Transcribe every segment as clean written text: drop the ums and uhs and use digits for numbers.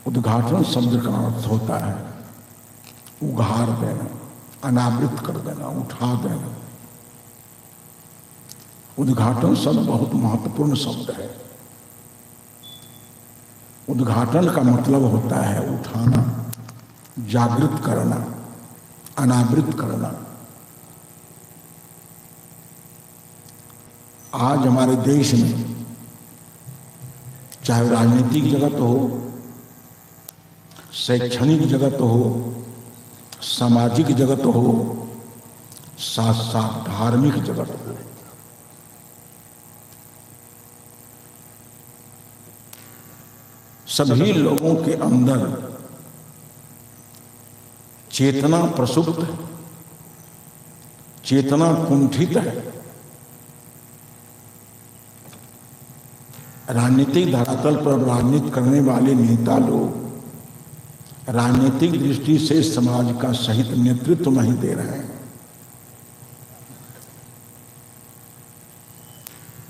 उद्घाटन शब्द का अर्थ होता है उघाड़ देना, अनावृत कर देना, उठा देना। उद्घाटन शब्द बहुत महत्वपूर्ण शब्द है। उद्घाटन का मतलब होता है उठाना, जागृत करना, अनावृत करना। आज हमारे देश में चाहे राजनीतिक जगत हो, शैक्षणिक जगत हो, सामाजिक जगत हो, साथ साथ धार्मिक जगत हो, सभी लोगों के अंदर चेतना प्रसुप्त है, चेतना कुंठित है। राजनीतिक धरातल पर राजनीति करने वाले नेता लोग राजनीतिक दृष्टि से समाज का सहित नेतृत्व नहीं दे रहे हैं।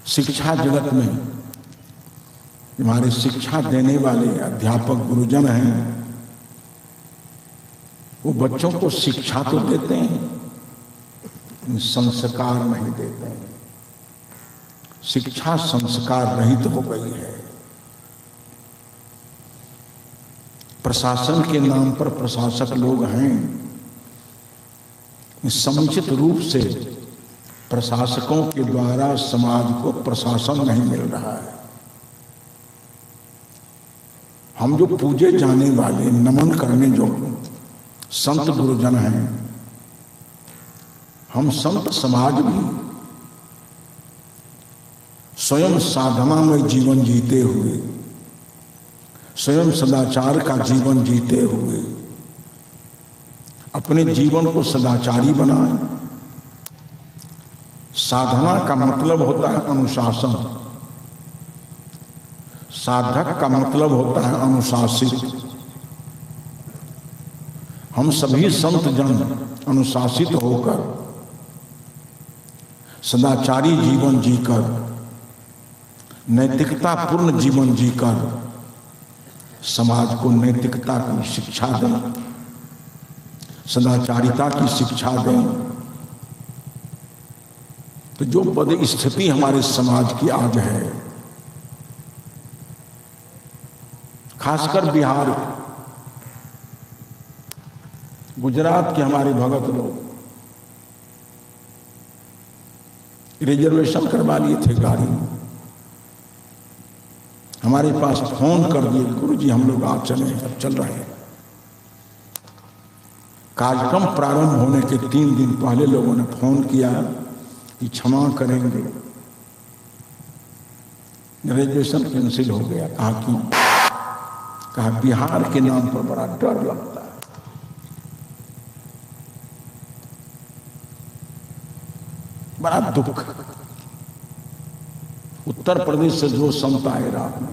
शिक्षा जगत में हमारे शिक्षा देने वाले अध्यापक गुरुजन हैं, वो बच्चों को शिक्षा तो देते हैं, संस्कार नहीं देते हैं। शिक्षा संस्कार रहित हो गई है। प्रशासन के नाम पर प्रशासक लोग हैं, समुचित रूप से प्रशासकों के द्वारा समाज को प्रशासन नहीं मिल रहा है। हम जो पूजे जाने वाले, नमन करने जो संत गुरुजन हैं, हम संत समाज भी स्वयं साधना में जीवन जीते हुए, स्वयं सदाचार का जीवन जीते हुए अपने जीवन को सदाचारी बनाएं। साधना का मतलब होता है अनुशासन, साधक का मतलब होता है अनुशासित। हम सभी संत जन अनुशासित होकर सदाचारी जीवन जीकर, नैतिकता पूर्ण जीवन जीकर समाज को नैतिकता की शिक्षा दें, सदाचारिता की शिक्षा दें। तो जो पद स्थिति हमारे समाज की आज है, खासकर बिहार, गुजरात के हमारे भगत लोग रिजर्वेशन करवा लिए थे गाड़ी में, हमारे पास फोन कर दिए, गुरुजी हम लोग आज चले, अब चल रहे हैं। कार्यक्रम प्रारंभ होने के 3 दिन पहले लोगों ने फोन किया कि क्षमा करेंगे, रिजर्वेशन कैंसिल हो गया। कहा क्यों? कहा बिहार के नाम पर बड़ा डर लगता है। बड़ा दुख। उत्तर प्रदेश से जो संत आए रात में,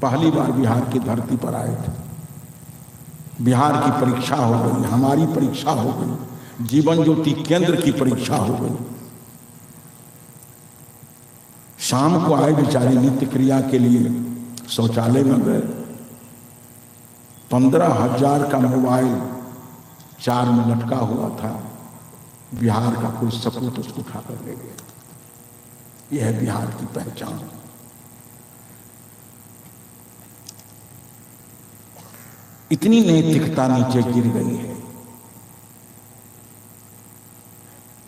पहली बार बिहार की धरती पर आए थे। बिहार की परीक्षा हो गई, हमारी परीक्षा हो गई, जीवन ज्योति केंद्र की परीक्षा हो गई। शाम को आए बेचारे नित्य क्रिया के लिए, शौचालय में गए, 15,000 का मोबाइल 4 में लटका हुआ था। बिहार का कोई सपूत उसको उठाकर ले गया। यह है बिहार की पहचान। इतनी नैतिकता नीचे गिर गई है,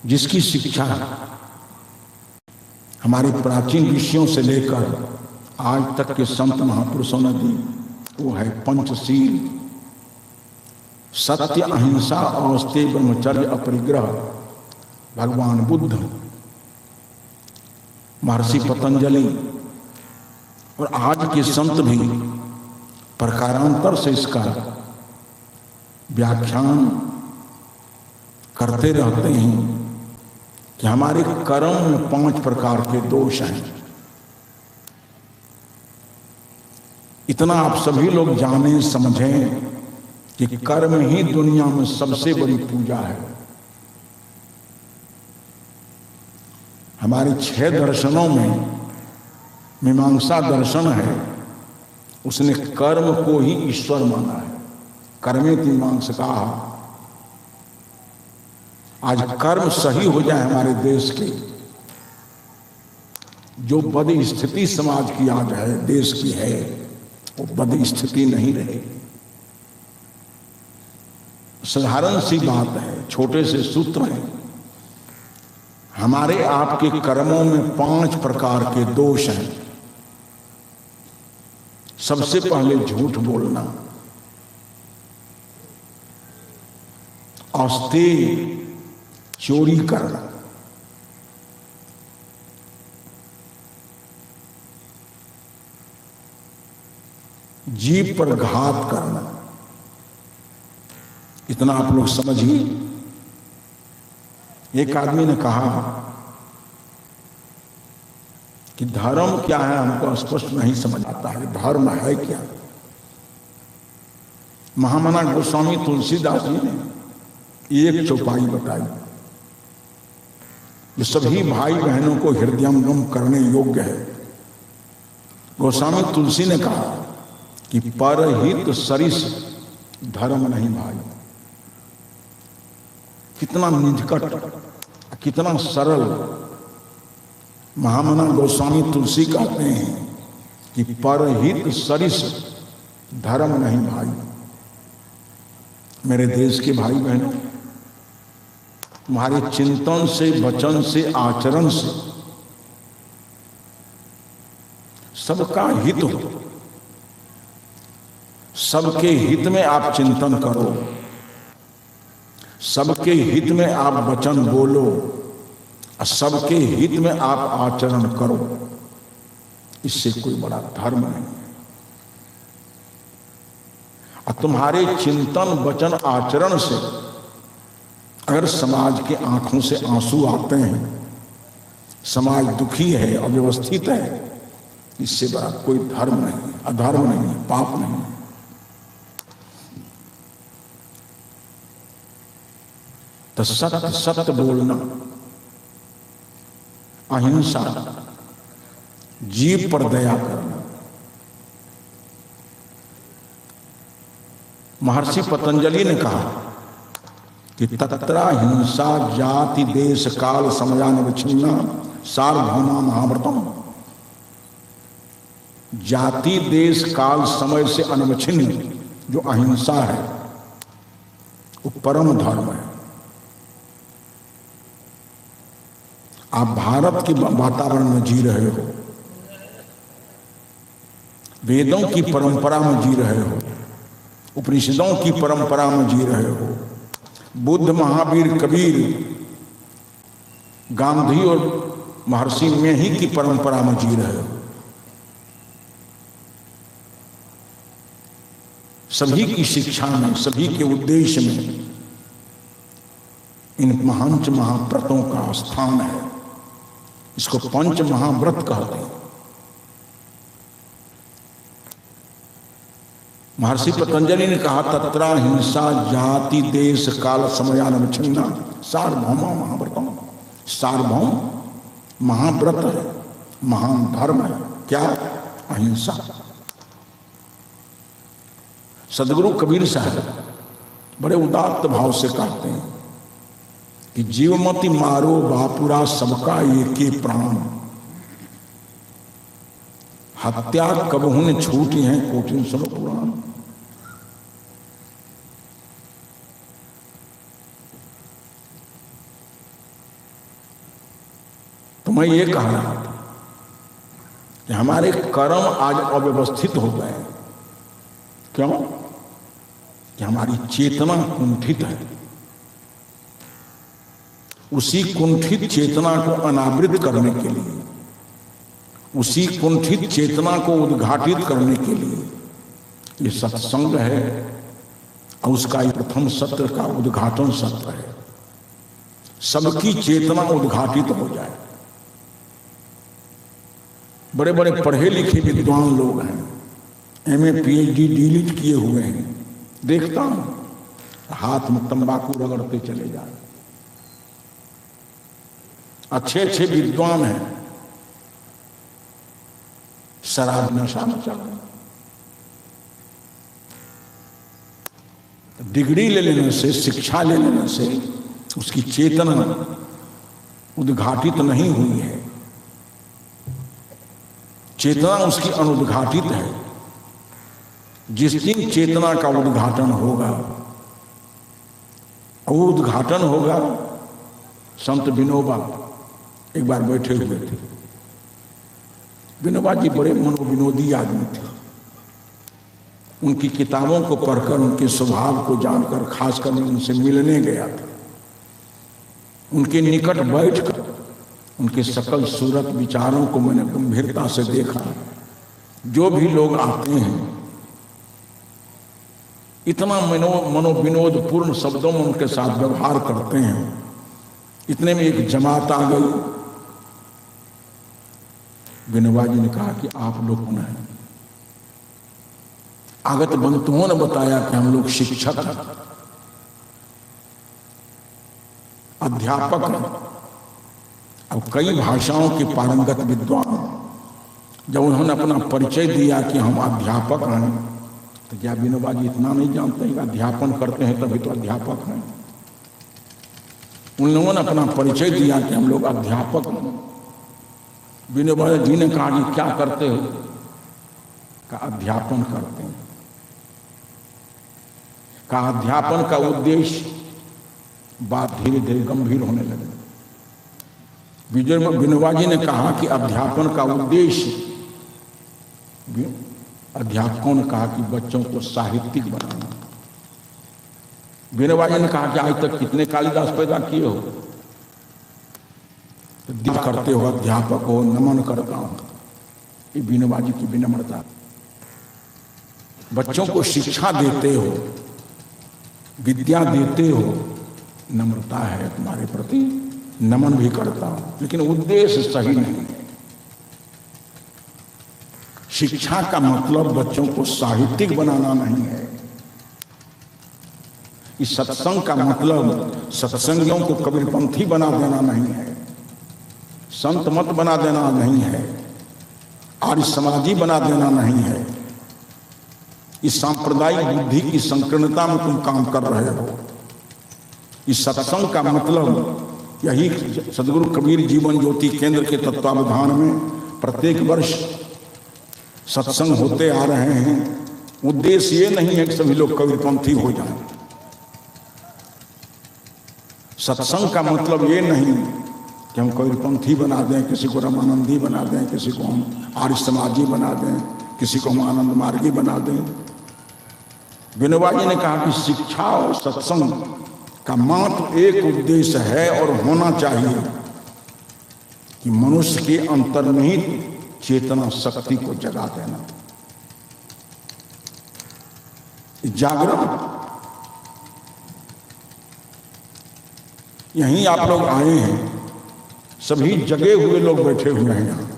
जिसकी शिक्षा हमारे प्राचीन ऋषियों से लेकर आज तक के संत महापुरुषों ने दी, वो है पंचशील, सत्य, अहिंसा, औस्तेय, ब्रह्मचर्य, अपरिग्रह। भगवान बुद्ध, महर्षि पतंजलि और आज के संत भी प्रकारांतर से इसका व्याख्यान करते रहते हैं कि हमारे कर्म में 5 प्रकार के दोष हैं। इतना आप सभी लोग जानें, समझें कि कर्म ही दुनिया में सबसे बड़ी पूजा है। हमारे 6 दर्शनों में मीमांसा दर्शन है, उसने कर्म को ही ईश्वर माना है। कर्मे मीमांसका। आज कर्म सही हो जाए हमारे देश के, जो बद स्थिति समाज की आज है, देश की है, वो बद स्थिति नहीं रहे। साधारण सी बात है, छोटे से सूत्र हैं। हमारे आपके कर्मों में 5 प्रकार के दोष हैं। सबसे पहले झूठ बोलना, अस्तेय चोरी करना, जीभ पर घात करना। इतना आप लोग समझिए। एक आदमी ने कहा कि धर्म क्या है, हमको स्पष्ट नहीं समझ आता है, धर्म है क्या। महामना गोस्वामी तुलसीदास जी ने एक चौपाई बताई जो सभी भाई बहनों को हृदयंगम करने योग्य है। गोस्वामी तुलसी ने कहा कि परहित सरिस धर्म नहीं भाई। कितना निकट, कितना सरल। महामना गोस्वामी तुलसी कहते हैं कि परहित सरिस धर्म नहीं भाई। मेरे देश के भाई बहनों, तुम्हारे चिंतन से, वचन से, आचरण से सबका हित हो। सबके हित में आप चिंतन करो, सबके हित में आप वचन बोलो, और सबके हित में आप आचरण करो। इससे कोई बड़ा धर्म नहीं है। और तुम्हारे चिंतन, वचन, आचरण से अगर समाज के आंखों से आंसू आते हैं, समाज दुखी है, अव्यवस्थित है, इससे बड़ा कोई धर्म नहीं, अधर्म नहीं, पाप नहीं। तो सत्य सत्य बोलना, अहिंसा, जीव पर दया करना। महर्षि पतंजलि ने कहा कि तत्रा हिंसा जाति देश काल समयानवच्छिन्ना सार्वभौमा महाव्रतम। जाति देश काल समय से अनवच्छिन्न जो अहिंसा है वो परम धर्म है। आप भारत के वातावरण में जी रहे हो, वेदों की परंपरा में जी रहे हो, उपनिषदों की परंपरा में जी रहे हो, बुद्ध, महावीर, कबीर, गांधी और महर्षि में ही की परंपरा में जी रहे हो। सभी की शिक्षा में, सभी के उद्देश्य में इन महांच महाव्रतों का स्थान है। इसको पंच महाव्रत कहते हैं। महर्षि पतंजलि ने कहा तत्रा हिंसा जाति देश काल समयानवच्छिन्ना सार्वभौमा महाव्रतम। सार्वभौम महाव्रत है, महान धर्म है। क्या? अहिंसा। सदगुरु कबीर साहब बड़े उदात्त भाव से कहते हैं कि जीवमति मारो बापुरा सबका एके प्राण। हत्या कबहू ने छूटी है कोटिन सब पुराण। तो मैं ये कह रहा था कि हमारे कर्म आज अव्यवस्थित हो गए। क्यों? कि हमारी चेतना कुंठित है। उसी कुंठित चेतना को अनावृत करने के लिए, उसी कुंठित चेतना को उद्घाटित करने के लिए ये सत्संग है और उसका प्रथम सत्र का उद्घाटन सत्र है। सबकी चेतना उद्घाटित हो जाए। बड़े बड़े पढ़े लिखे विद्वान लोग हैं, एमए पीएचडी डीलिट किए हुए हैं, देखता हूं हाथ में तंबाकू रगड़ते चले जाए। अच्छे अच्छे विद्वान हैं, शराब नशा में चल रहे। डिग्री ले लेने से, शिक्षा ले लेने से उसकी चेतना उद्घाटित नहीं हुई है। चेतना उसकी अनुद्घाटित है। जिस दिन चेतना का उद्घाटन होगा, वो उद्घाटन होगा। संत विनोबा एक बार बैठे हुए थे। विनोबा जी बड़े मनोविनोदी आदमी थे। उनकी किताबों को पढ़कर, उनके स्वभाव को जानकर, खासकर मैं उनसे मिलने गया था। उनके निकट बैठकर उनके सकल सूरत विचारों को मैंने गंभीरता से देखा। जो भी लोग आते हैं इतना मनोविनोद पूर्ण शब्दों में उनके साथ व्यवहार करते हैं। इतने में एक जमात आ गई। विनोबा जी ने कहा कि आप लोग कौन हैं? आगत बंधुओं ने बताया कि हम लोग शिक्षक हैं, अध्यापक हैं। अब कई भाषाओं के पारंगत विद्वान जब उन्होंने अपना परिचय दिया कि हम अध्यापक हैं, तो क्या विनोबा जी इतना नहीं जानते हैं कि अध्यापन करते हैं तभी तो अध्यापक हैं? उन लोगों ने अपना परिचय दिया कि हम लोग अध्यापक हैं। विनोबा जी ने कहा कि क्या करते हो? कहा अध्यापन करते हैं। कहा अध्यापन का उद्देश्य। बात धीरे धीरे गंभीर होने लगी। विनोबा जी ने कहा कि अध्यापन का उद्देश्य, अध्यापकों ने कहा कि बच्चों को साहित्यिक बनाना। विनोबा जी ने कहा कि आज तक कितने कालिदास पैदा किए हो? तो करते हो, अध्यापक हो, नमन करता हूं। ये विनोबा जी की विनम्रता। बच्चों को शिक्षा देते हो, विद्या देते हो, नम्रता है तुम्हारे प्रति, नमन भी करता हूं। लेकिन उद्देश्य सही नहीं है। शिक्षा का मतलब बच्चों को साहित्यिक बनाना नहीं है। इस सत्संग का मतलब सत्संगियों को कबीरपंथी बना देना नहीं है, संत मत बना देना नहीं है, आर्य समाजी बना देना नहीं है। इस सांप्रदायिक बुद्धि की संकीर्णता में तुम काम कर रहे हो। इस सत्संग का मतलब यही सदगुरु कबीर जीवन ज्योति केंद्र के तत्वावधान में प्रत्येक वर्ष सत्संग होते आ रहे हैं। उद्देश्य ये नहीं है कि सभी लोग कबीरपंथी हो जाएं। सत्संग का मतलब ये नहीं कि हम कबीरपंथी बना दें, किसी को रामानंदी बना दें, किसी को हम आर्य समाजी बना दें, किसी को हम आनंद मार्गी बना दें। विनोबा जी ने कहा कि शिक्षा और सत्संग का मात्र एक उद्देश्य है और होना चाहिए कि मनुष्य के अंतर्निहित चेतना शक्ति को जगा देना। जागरण यहीं आप लोग आए हैं, सभी जगे हुए लोग बैठे हुए हैं यहाँ,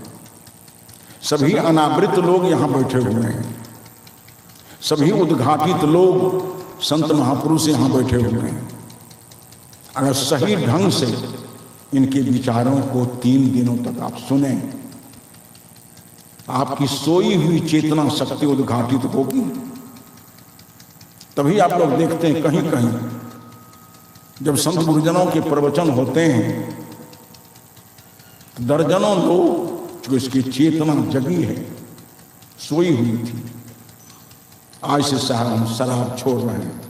सभी अनावृत लोग यहाँ बैठे हुए हैं, सभी उद्घाटित लोग संत महापुरुष यहाँ बैठे हुए हैं। अगर सही ढंग से इनके विचारों को 3 दिनों तक आप सुने, आपकी सोई हुई चेतना शक्ति उद्घाटित होगी। तभी आप लोग देखते हैं कहीं कहीं जब संत गुरुजनों के प्रवचन होते हैं तो दर्जनों लोग जो इसकी चेतना जगी है, सोई हुई थी, आज से साहब हम शराब छोड़ रहे हैं।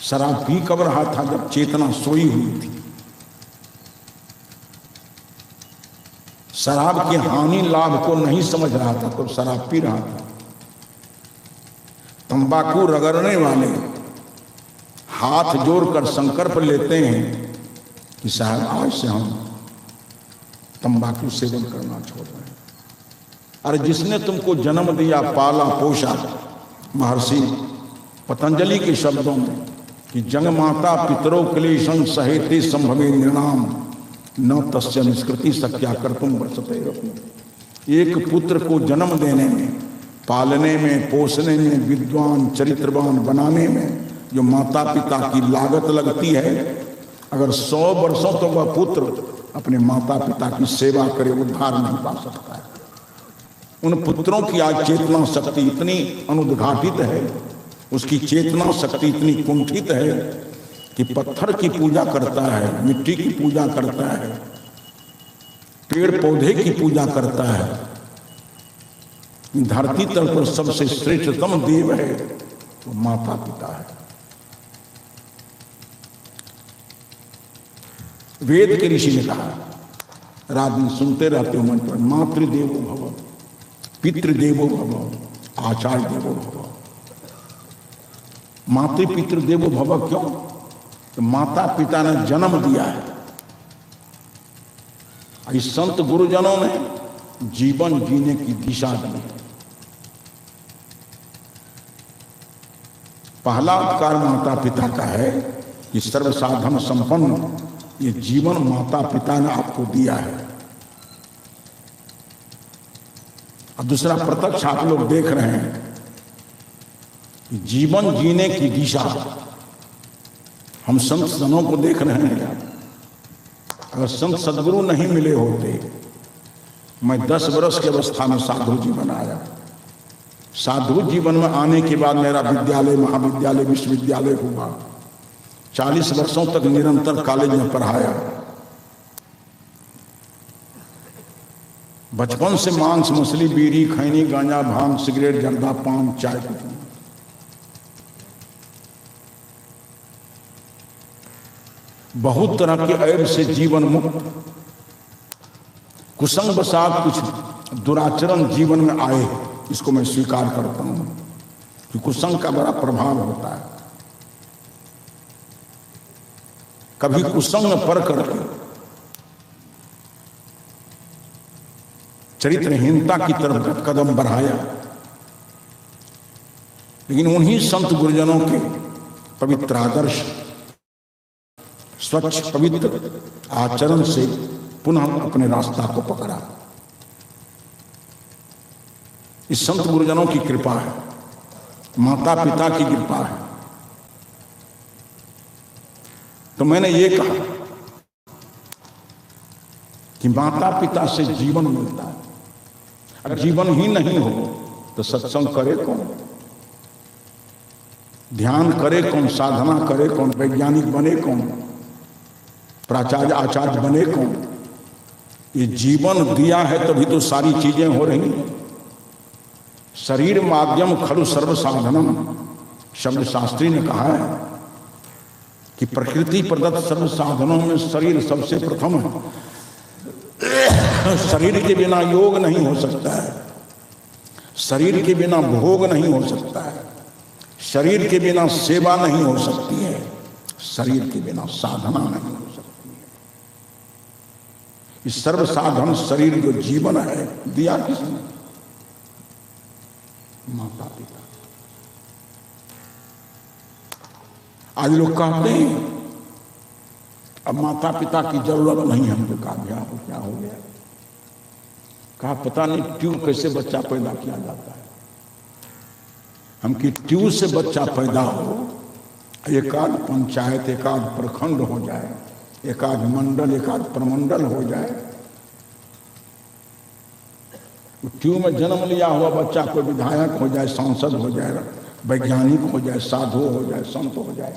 शराब पी कब रहा था? जब चेतना सोई हुई थी। शराब के हानि लाभ को नहीं समझ रहा था तो शराब पी रहा था। तंबाकू रगड़ने वाले हाथ जोड़कर संकल्प लेते हैं कि साहब आज से हम तंबाकू सेवन करना छोड़ रहे हैं। अरे जिसने तुमको जन्म दिया, पाला पोषा, महर्षि पतंजलि के शब्दों में कि जंग माता पितरों क्लेशं सहेते संभवे निर्णाम न तस्य निष्कृति सख्या कर्तुम वर्षते। एक पुत्र को जन्म देने में, पालने में, पोषने में, विद्वान चरित्रवान बनाने में जो माता पिता की लागत लगती है, अगर 100 वर्षों तो वह पुत्र अपने माता पिता की सेवा करे, उद्धार नहीं पा सकता है। उन पुत्रों की आज चेतना शक्ति इतनी अनुद्घाटित है उसकी चेतना शक्ति इतनी कुंठित है कि पत्थर की पूजा करता है, मिट्टी की पूजा करता है, पेड़ पौधे की पूजा करता है। धरती तल पर सबसे श्रेष्ठतम देव है वो माता पिता है। वेद के ऋषि ने कहा, रात दिन सुनते रहते हो मन पर, मातृदेवो भव, पितृदेवो भव, आचार्य देवो भव। मातृ पितृदेवो भव क्यों? तो माता पिता ने जन्म दिया है। इस संत गुरुजनों ने जीवन जीने की दिशा दी। पहला उपकार माता पिता का है कि सर्वसाधन संपन्न ये जीवन माता पिता ने आपको दिया है। अब दूसरा प्रत्यक्ष आप लोग देख रहे हैं कि जीवन जीने की दिशा हम संत जनों को देख रहे हैं। अगर संत सदगुरु नहीं मिले होते, मैं 10 वर्ष की अवस्था में साधु जीवन आया। साधु जीवन में आने के बाद मेरा विद्यालय, महाविद्यालय, विश्वविद्यालय हुआ। 40 वर्षों तक निरंतर कॉलेज में पढ़ाया। बचपन से मांस, मछली, बीड़ी, खैनी, गांजा, भांग, सिगरेट, जर्दा, पान, चाय पीती। बहुत तरह के ऐब से जीवन मुक्त, कुसंग बसात कुछ दुराचरण जीवन में आए, इसको मैं स्वीकार करता हूं कि कुसंग का बड़ा प्रभाव होता है। कभी कुसंग में पड़ करके चरित्रहीनता की तरफ कदम बढ़ाया, लेकिन उन्हीं संत गुरुजनों के पवित्र आदर्श, स्वच्छ पवित्र आचरण से पुनः अपने रास्ता को पकड़ा। इस संत गुरुजनों की कृपा है, माता पिता की कृपा है। तो मैंने ये कहा कि माता पिता से जीवन मिलता है। अगर जीवन ही नहीं हो तो सत्संग करे कौन, ध्यान करे कौन, साधना करे कौन, वैज्ञानिक बने कौन, प्राचार्य आचार्य बने कौन? ये जीवन दिया है तभी तो सारी चीजें हो रही हैं। शरीर माध्यम खलु सर्व साधनम, शब्द शास्त्री ने कहा है कि प्रकृति प्रदत्त सर्व साधनों में शरीर सबसे प्रथम है। शरीर के बिना योग नहीं हो सकता है, शरीर के बिना भोग नहीं हो सकता है, शरीर के बिना सेवा नहीं हो सकती है, शरीर के बिना साधना नहीं हो सकती है। इस सर्व साधन शरीर जो जीवन है दिया किसने? माता पिता। आज लोग कहते हैं अब माता पिता की जरूरत नहीं है। हमको कहा क्या हो गया? कहा पता नहीं ट्यूब कैसे बच्चा पैदा किया जाता है। हम कि ट्यूब से बच्चा पैदा हो, एक आध पंचायत, एक आध प्रखंड हो जाए, एक आध मंडल, एक आध प्रमंडल हो जाए। ट्यूब में जन्म लिया हुआ बच्चा कोई विधायक हो जाए, सांसद हो जाए, वैज्ञानिक हो जाए, साधु हो जाए, संत हो जाए,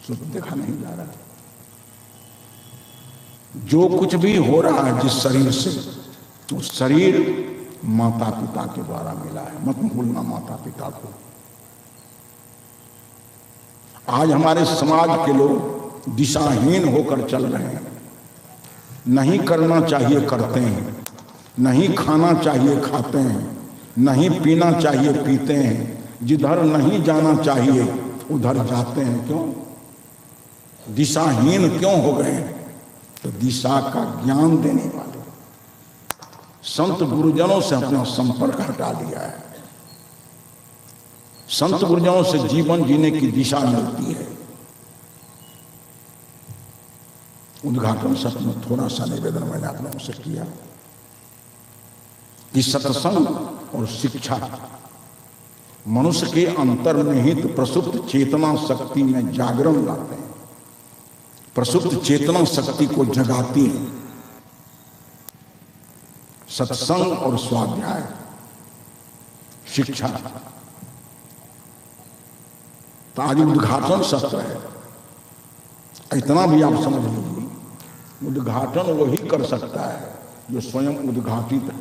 तो देखा नहीं जा रहा। जो कुछ भी हो रहा है जिस शरीर से, वो शरीर माता पिता के द्वारा मिला है। मत भूलना माता पिता को। आज हमारे समाज के लोग दिशाहीन होकर चल रहे हैं। नहीं करना चाहिए करते हैं, नहीं खाना चाहिए खाते हैं, नहीं पीना चाहिए पीते हैं, जिधर नहीं जाना चाहिए उधर जाते हैं। क्यों? दिशाहीन क्यों हो गए? तो दिशा का ज्ञान देने वाले संत गुरुजनों से अपना संपर्क हटा लिया है। संत गुरुजनों से जीवन जीने की दिशा मिलती है। उद्घाटन सत्र में थोड़ा सा निवेदन मैंने आप लोगों से किया कि सत्संग और शिक्षा मनुष्य के अंतर्निहित प्रसुप्त चेतना शक्ति में जागरण लाते हैं, प्रसुप्त चेतना शक्ति को जगाती है। सत्संग और स्वाध्याय, शिक्षा तो आज उद्घाटन सत्र है, इतना भी आप समझ लीजिए, उद्घाटन वही कर सकता है जो स्वयं उद्घाटित है।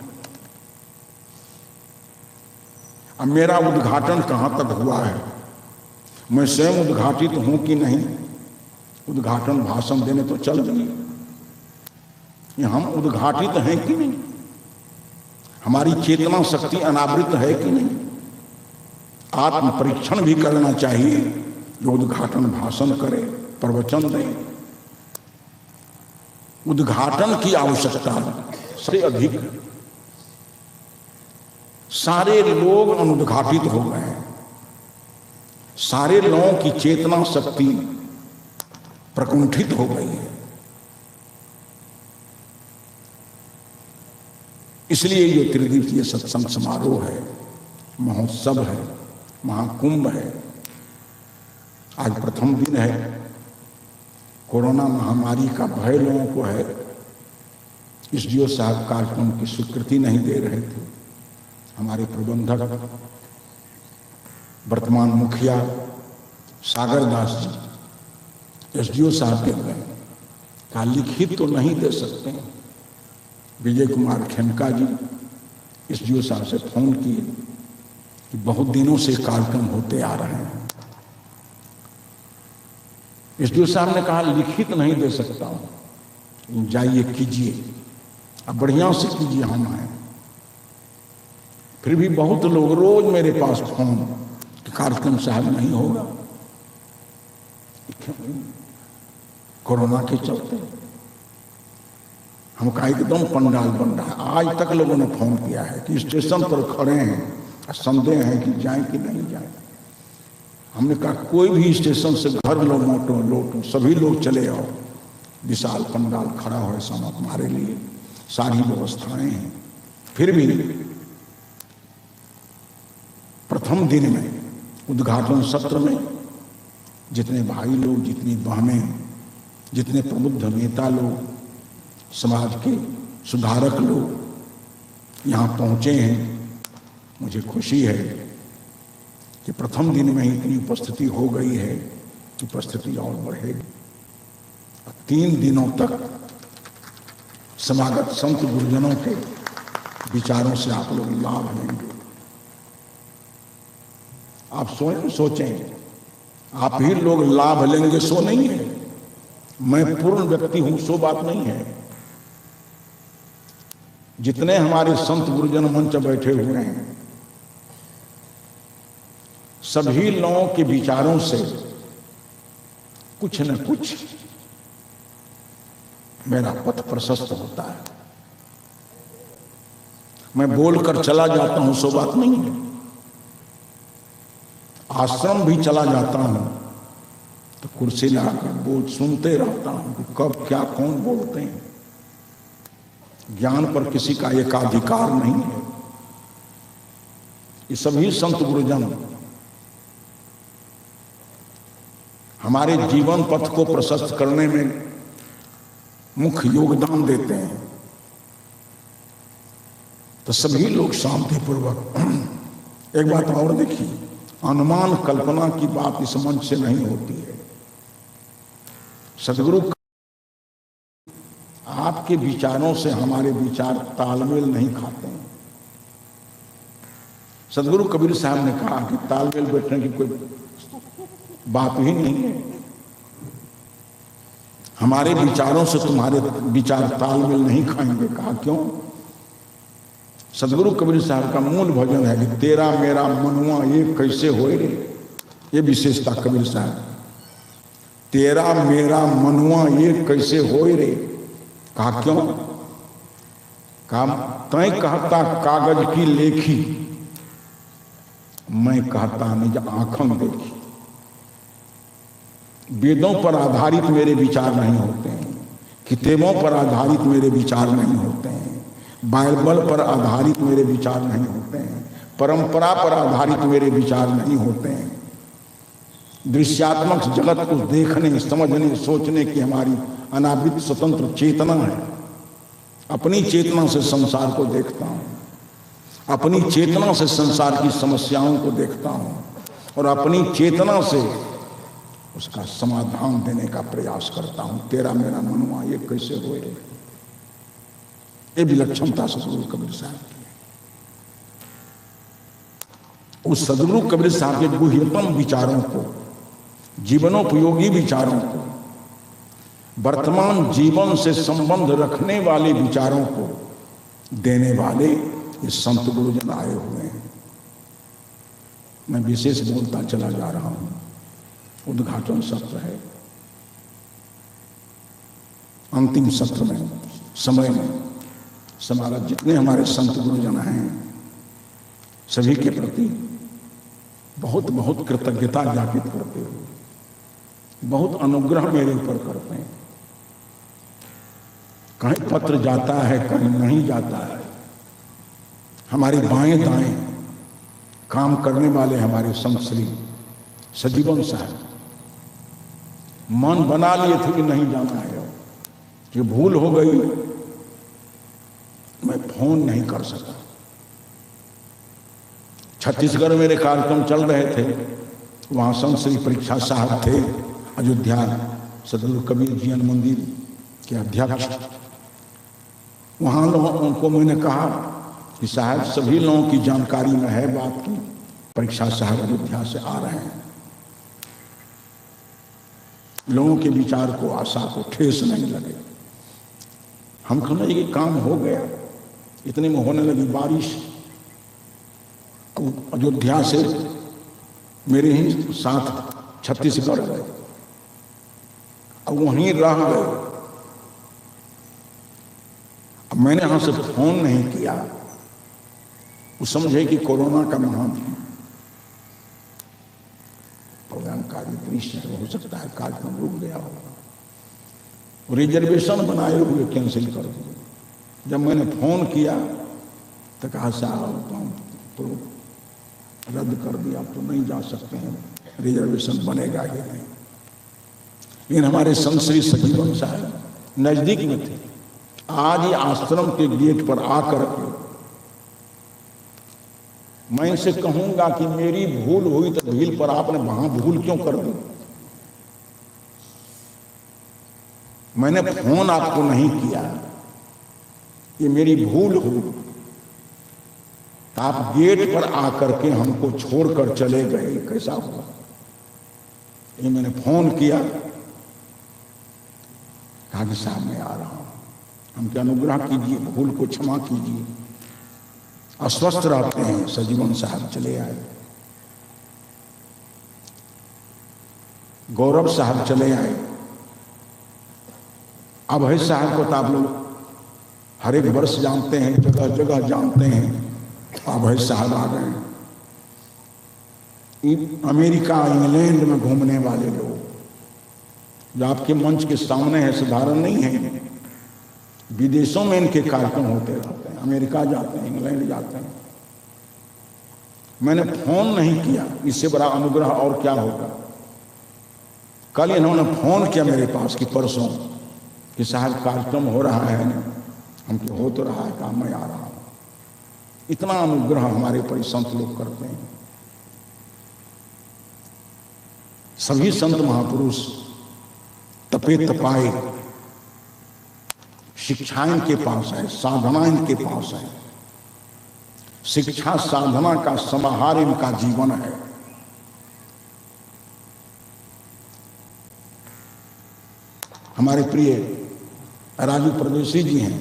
अब मेरा उद्घाटन कहाँ तक हुआ है, मैं स्वयं उद्घाटित हूं कि नहीं? उद्घाटन भाषण देने तो चल दिए, हम उद्घाटित हैं कि नहीं? हमारी चेतना शक्ति अनावृत है कि नहीं? आत्म परीक्षण भी करना चाहिए। जो उद्घाटन भाषण करे, प्रवचन दे, उद्घाटन की आवश्यकता सबसे अधिक। सारे लोग अनुद्घाटित हो गए हैं, सारे लोगों की चेतना शक्ति प्रकुंठित हो गई है। इसलिए ये त्रिदिवसीय सत्संग समारोह है, महोत्सव है, महाकुंभ है। आज प्रथम दिन है। कोरोना महामारी का भय लोगों को है, इसलिए साहब कार्यक्रम की स्वीकृति नहीं दे रहे थे। हमारे प्रबंधक वर्तमान मुखिया सागर दास जी एसडीओ साहब के गए, कहा लिखित तो नहीं दे सकते। विजय कुमार खेमका जी एसडीओ साहब से फोन किए कि बहुत दिनों से कार्यक्रम होते आ रहे हैं। एसडीओ साहब ने कहा लिखित नहीं दे सकता हूं, जाइए कीजिए, अब बढ़िया से कीजिए, हम आए। फिर भी बहुत लोग रोज मेरे पास फोन कि कार्यक्रम साहब नहीं होगा, कोरोना के चलते। हम कहा एकदम पंडाल बन रहा है। आज तक लोगों ने फोन किया है कि स्टेशन पर खड़े हैं, संदेह है कि जाएं कि नहीं जाएं। हमने कहा कोई भी स्टेशन से घर लौटो, सभी लोग चले आओ, विशाल पंडाल खड़ा हो ऐसा हमारे लिए सारी व्यवस्थाएं हैं। फिर भी प्रथम दिन में उद्घाटन सत्र में जितने भाई लोग, जितनी बहनें, जितने प्रबुद्ध नेता लोग, समाज के सुधारक लोग यहाँ पहुँचे हैं, मुझे खुशी है कि प्रथम दिन में ही इतनी उपस्थिति हो गई है कि उपस्थिति और बढ़ेगी। 3 दिनों तक समागत संत गुरुजनों के विचारों से आप लोग लाभ लेंगे। आप स्वयं सोचें, आप ही लोग लाभ लेंगे सो नहीं है, मैं पूर्ण व्यक्ति हूं सो बात नहीं है। जितने हमारे संत गुरुजन मंच बैठे हुए हैं, सभी लोगों के विचारों से कुछ न कुछ मेरा पथ प्रशस्त होता है। मैं बोलकर चला जाता हूं सो बात नहीं है। आश्रम भी चला जाता हूं तो कुर्सी लगाकर बोल सुनते रहता हूं कि कब क्या कौन बोलते हैं। ज्ञान पर किसी का एकाधिकार नहीं है। ये सभी संत गुरुजन हमारे जीवन पथ को प्रशस्त करने में मुख्य योगदान देते हैं। तो सभी लोग शांतिपूर्वक, एक बात और देखिए, अनुमान कल्पना की बात इस मंच से नहीं होती है। सदगुरु आपके विचारों से हमारे विचार तालमेल नहीं खाते हैं। सदगुरु कबीर साहब ने कहा कि तालमेल बैठने की कोई बात ही नहीं है। हमारे विचारों से तुम्हारे विचार तालमेल नहीं खाएंगे। कहा क्यों? सदगुरु कबीर साहब का मूल भजन है कि तेरा मेरा मनुआ ये कैसे होए रे। ये विशेषता कबीर साहब, तेरा मेरा मनुआ ये कैसे होए रे। कहा क्यों? कहा तय कहता कागज की लेखी, मैं कहता निज आंखों देखी। वेदों पर आधारित मेरे विचार नहीं होते हैं, किताबों पर आधारित मेरे विचार नहीं होते हैं, बाइबल पर आधारित मेरे विचार नहीं होते हैं, परंपरा पर आधारित मेरे विचार नहीं होते हैं। दृश्यात्मक जगत को देखने, समझने, सोचने की हमारी अनावृत स्वतंत्र चेतना है। अपनी चेतना से संसार को देखता हूँ, अपनी चेतना से संसार की समस्याओं को देखता हूँ और अपनी चेतना से उसका समाधान देने का प्रयास करता हूं। तेरा मेरा मनुआ ये कैसे होए, ये विलक्षणता सदगुरु कबीर साहब की। उस सदगुरु कबीर साहब के गुह्यतम विचारों को, जीवनोपयोगी विचारों को, वर्तमान जीवन से संबंध रखने वाले विचारों को देने वाले ये संत गुरुजन आए हुए हैं। मैं विशेष बोलता चला जा रहा हूं। उद्घाटन सत्र है, अंतिम सत्र में, समय में हमारा जितने हमारे संत गुरुजन हैं सभी के प्रति बहुत बहुत कृतज्ञता ज्ञापित करते हुए, बहुत अनुग्रह मेरे ऊपर करते हैं। कहीं पत्र जाता है, कहीं नहीं जाता है। हमारे बाएं दाएं काम करने वाले हमारे संत श्री सजीवन साहब मन बना लिए थे कि नहीं जाना है, कि भूल हो गई, मैं फोन नहीं कर सका। छत्तीसगढ़ मेरे कार्यक्रम चल रहे थे, वहां संत श्री परीक्षा साहब थे, अयोध्या सदगुरु कबीर जीवन मंदिर के अध्यक्ष। वहां लोगों को मैंने कहा कि साहब सभी लोगों की जानकारी में है बात की परीक्षा साहब अयोध्या से आ रहे हैं। लोगों के विचार को, आशा को ठेस नहीं लगे। हम समझे कि काम हो गया। इतने में होने लगी बारिश। अयोध्या से मेरे ही साथ छत्तीसगढ़ गए, अब वहीं रह गए। अब मैंने यहां से फोन नहीं किया, वो समझे कि कोरोना का महामारी कल्याणकारी दृश्य हो सकता है, कार्यक्रम रुक गया होगा। रिजर्वेशन बनाए हुए कैंसिल कर दिए। जब मैंने फोन किया तो कहा साहब तो रद्द कर दिया, तो नहीं जा सकते हैं, रिजर्वेशन बनेगा ही नहीं। लेकिन हमारे संत श्री सजीवन साहब नजदीक में थे। आज ही आश्रम के गेट पर आकर के मैं इनसे कहूंगा कि मेरी भूल हुई तो भील पर आपने वहां भूल क्यों कर दी? मैंने फोन आपको नहीं किया, ये मेरी भूल हुई। आप गेट पर आकर के हमको छोड़कर चले गए, कैसा हुआ? ये मैंने फोन किया, कहा कि साहब मैं आ रहा हूं, हमके अनुग्रह कीजिए, भूल को क्षमा कीजिए। अस्वस्थ रहते हैं। सजीवन साहब चले आए, गौरव साहब चले आए, अभय साहब को तो आप लोग हर एक वर्ष जानते हैं, जगह जगह जानते हैं। अभय साहब आ गए। अमेरिका, इंग्लैंड में घूमने वाले लोग जो आपके मंच के सामने है, साधारण नहीं है। विदेशों में इनके कार्यक्रम होते रहते हैं, अमेरिका जाते हैं, इंग्लैंड जाते हैं। मैंने फोन नहीं किया, इससे बड़ा अनुग्रह और क्या होगा। कल इन्होंने फोन किया मेरे पास कि परसों कि साहब कार्यक्रम हो रहा है, हमको हो तो रहा है, कहा मैं आ रहा हूं। इतना अनुग्रह हमारे पर संत लोग करते हैं। सभी संत महापुरुष तपे तपाए शिक्षा इनके पास है, साधना इनके पास है। शिक्षा साधना का समाहार इनका जीवन है। हमारे प्रिय राजू परदेसी जी हैं,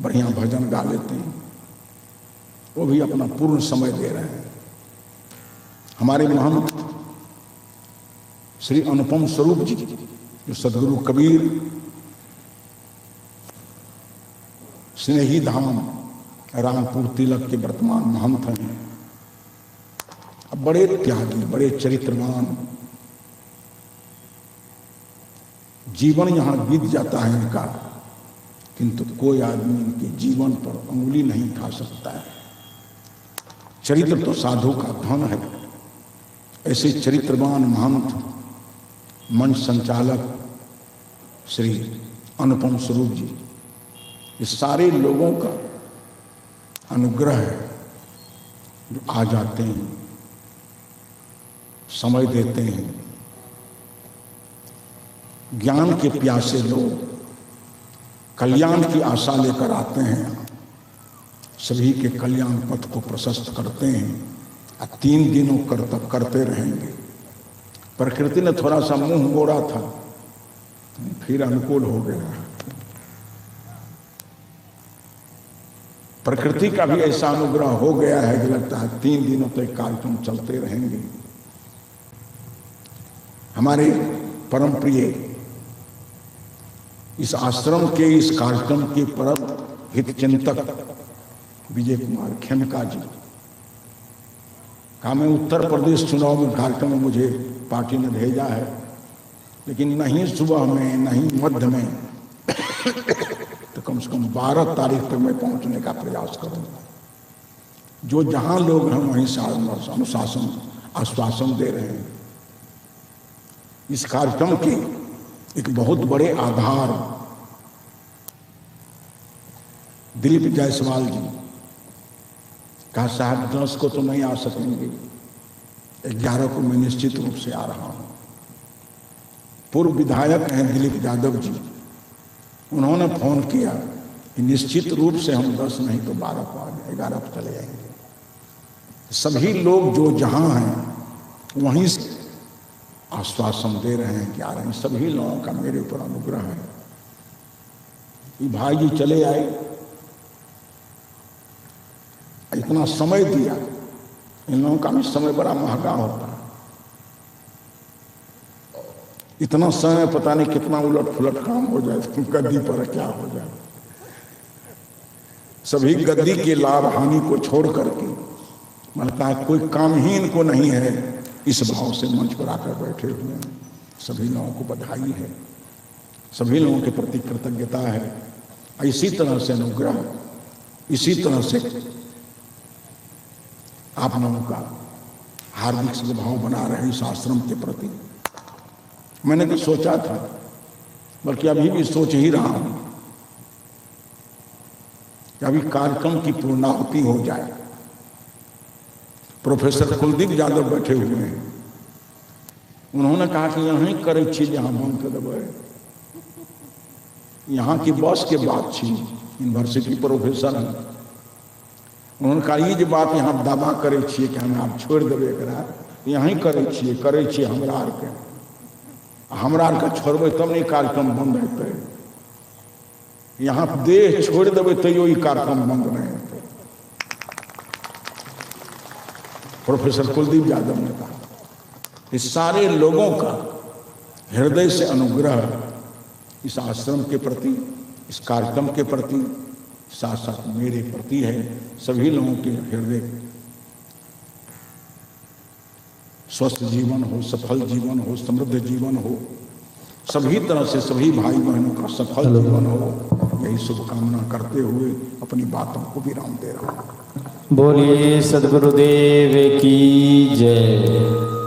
बढ़िया भजन गा लेते हैं, वो भी अपना पूर्ण समय दे रहे हैं। हमारे महंत श्री अनुपम स्वरूप जी जो सदगुरु कबीर स्नेही धाम रामपुर तिलक के वर्तमान महंत हैं। अब बड़े त्यागी, बड़े चरित्रवान, जीवन यहां बीत जाता है इनका, किंतु कोई आदमी इनके जीवन पर उंगली नहीं उठा सकता है। चरित्र तो साधु का धन है। ऐसे चरित्रवान महंत मंच संचालक श्री अनुपम स्वरूप जी, ये सारे लोगों का अनुग्रह है जो आ जाते हैं। समय देते हैं। ज्ञान के प्यासे लोग कल्याण की आशा लेकर आते हैं, सभी के कल्याण पथ को प्रशस्त करते हैं और 3 दिनों कर्तव्य करते रहेंगे। प्रकृति ने थोड़ा सा मुंह मोड़ा था, फिर अनुकूल हो गया। प्रकृति का भी ऐसा अनुग्रह हो गया है कि लगता है 3 दिनों तक कार्यक्रम चलते रहेंगे। हमारे परम प्रिय इस आश्रम के इस कार्यक्रम के परम हित चिंतक विजय कुमार खेमका जी का, मैं उत्तर प्रदेश चुनाव में कार्यक्रम में मुझे पार्टी ने भेजा है, लेकिन नहीं सुबह में नहीं मध्य में, तो कम से कम 12 तारीख तक मैं पहुंचने का प्रयास करूंगा। जो जहां लोग हैं वहीं से अनुशासन आश्वासन दे रहे हैं। इस कार्यक्रम के एक बहुत बड़े आधार दिलीप जायसवाल जी कहा, साहब 10 को तो नहीं आ सकेंगे, 11 को मैं निश्चित रूप से आ रहा हूं। पूर्व विधायक हैं दिलीप यादव जी, उन्होंने फोन किया कि निश्चित रूप से हम 10 नहीं तो 12 को आ जाए, 11 को चले जाएंगे। सभी लोग जो जहां हैं वहीं से आश्वासन दे रहे हैं कि आ रहे हैं। सभी लोगों का मेरे ऊपर अनुग्रह है। ये भाई जी चले आए, इतना समय दिया। इन लोगों का भी समय बड़ा महंगा होता है। इतना समय पता नहीं कितना उलट फुलट काम हो जाए, गद्दी पर क्या हो जाए। सभी गद्दी के लाभ हानि को छोड़ करके लगता है कोई काम ही इनको नहीं है, इस भाव से मंच पर आकर बैठे हुए हैं। सभी लोगों को बधाई है, सभी लोगों के प्रति कृतज्ञता है। इसी तरह से अनुग्रह, इसी तरह से आप लोगों का हार्दिक सद्भाव बना रहे इस आश्रम के प्रति। मैंने तो सोचा था, बल्कि अभी भी सोच ही रहा हूं कि अभी कार्यक्रम की पूर्णाहुति हो जाए। प्रोफेसर कुलदीप यादव बैठे हुए हैं, उन्होंने कहा कि यहीं करे छी जहां बंद कर देवे, यहाँ की बस के बात छी। यूनिवर्सिटी प्रोफेसर हैं, उन्होंने कहा ये जो बात यहाँ दावा करे छिए कि हमें आप छोड़ देवे, यहीं करे छिए हमरा आर के, हमरा आर के छोड़बे तब नहीं कार्यक्रम बंद हेतै। यहाँ देह छोड़ देवे तैयो ये कार्यक्रम बंद नहीं हेतै। प्रोफेसर कुलदीप यादव ने कहा। इस सारे लोगों का हृदय से अनुग्रह इस आश्रम के प्रति, इस कार्यक्रम के प्रति, साथ साथ मेरे प्रति है। सभी लोगों के हृदय स्वस्थ जीवन हो, सफल जीवन हो, समृद्ध जीवन हो, सभी तरह से सभी भाई बहनों का सफल जीवन हो, यही शुभकामना करते हुए अपनी बातों को विराम दे रहा हूं। बोलिए सद्गुरुदेव की जय।